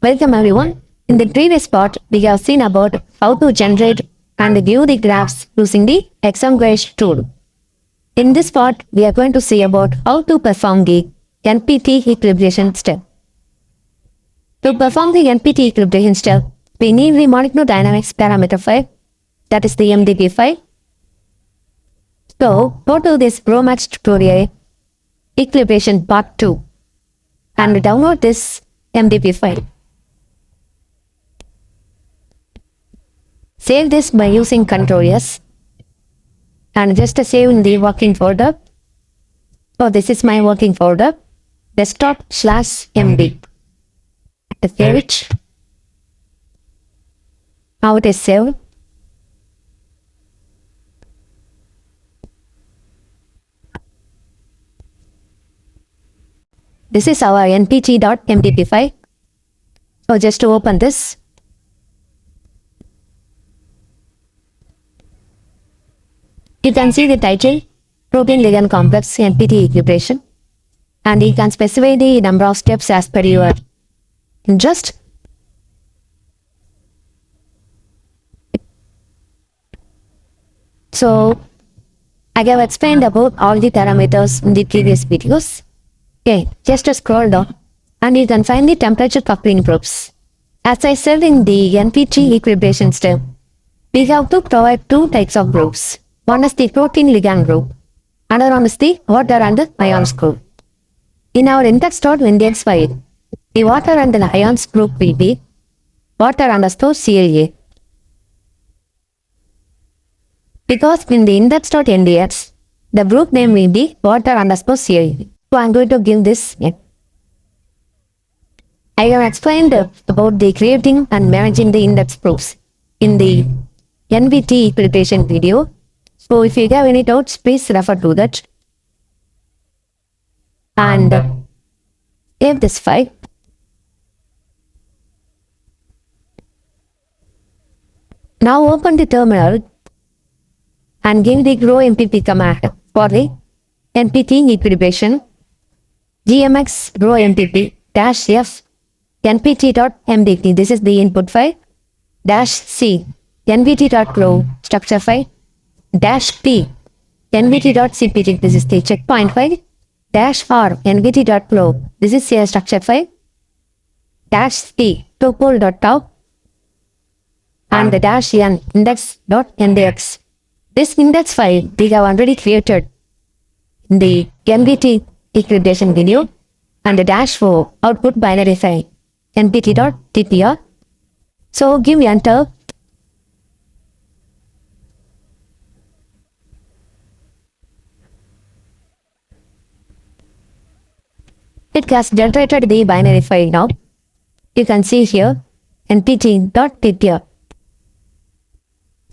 Welcome everyone. In the previous part, we have seen about how to generate and view the graphs using the XMGrace tool. In this part, we are going to see about how to perform the NPT Equilibration step. To perform the NPT Equilibration step, we need the molecular dynamics parameter file, that is the MDP file. So, go to this GROMACS tutorial, Equilibration Part 2, and download this MDP file. Save this by using Ctrl S and just save in the working folder. So this is my working folder, desktop/md. Save it. Now it is saved. This is our npt.mdp file. So just to open this, you can see the title, Protein Ligand Complex NPT Equilibration, and you can specify the number of steps as per your interest. So, I have explained about all the parameters in the previous videos. Okay, just scroll down and you can find the temperature coupling groups. As I said in the NPT Equilibration step, we have to provide two types of groups. One is the protein ligand group, another one is the water and the ions group. In our index.index file, the water and the ions group will be water underscore CLA. Because in the index.index, the group name will be water underscore CLA. So I'm going to give this. I have explained about the creating and managing the index groups in the NPT Equilibration video. So if you have any doubts, please refer to that. And save this file. Now open the terminal and give the GROMPP command for the NPT Equilibration. GMX GROMPP -f npt.mdt. This is the input file. -c npt.grow structure file. -p npt.cpg. This is the checkpoint file. -r npt.grow. This is a structure file. -t topol.tau and the -n index.index. This index file we have already created in the NPT Equilibration video, and the -4 output binary file npt.ttr. So give enter. It has generated the binary file now. You can see here npt.ttr.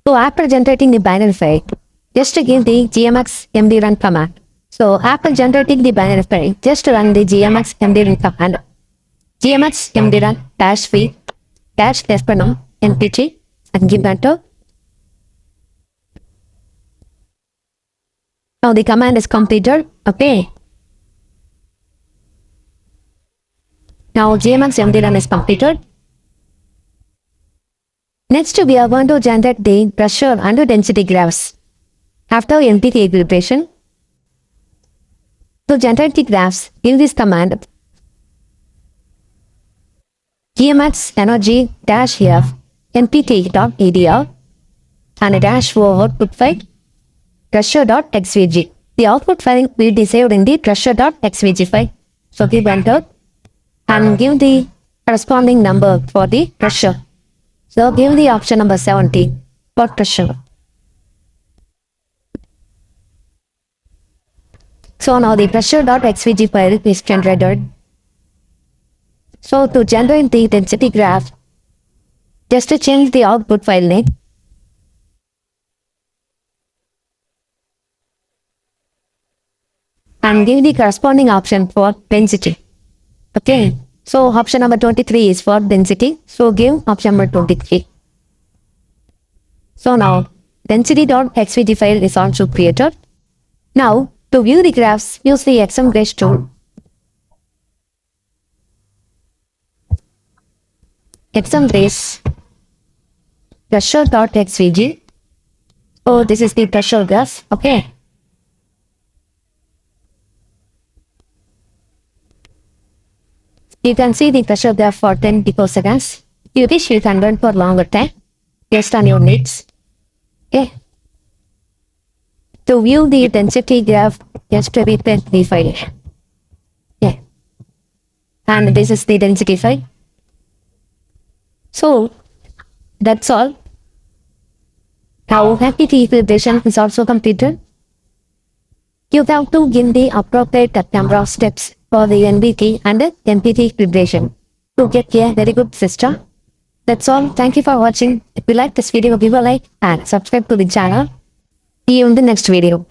So after generating the binary file, just to give the gmx md-run command. So after generating the binary file, just run the gmx md-run command. Gmx md-run -v -f npt and give enter. Now the command is completed. Okay. Now GMX md-run is completed. Next we are going to generate the pressure and density graphs after NPT Equilibration. To generate the graphs, give this command gmx energy -f npt.edr and a -4 output file pressure.xvg. The output file will be saved in the pressure.xvg file. So give enter and give the corresponding number for the pressure. So give the option number 70 for pressure. So now the pressure.xvg file is generated. So to generate the density graph, just to change the output file name. And give the corresponding option for density. Okay. So option number 23 is for density. So give option number 23. So now density.xvg file is also created. Now to view the graphs, use the XMGrace tool. Example is pressure dot xvg. Oh, this is the pressure graph. Okay. You can see the pressure graph for 10 picoseconds. You wish you can run for longer time based on your needs. Okay. To view the density graph, just repeat the file. Yeah. And this is the density file. So that's all. Now NPT equilibration is also completed. You have to give the appropriate number of steps for the NPT and the NPT equilibration to get a very good system. That's all. Thank you for watching. If you like this video, give a like and subscribe to the channel. See you in the next video.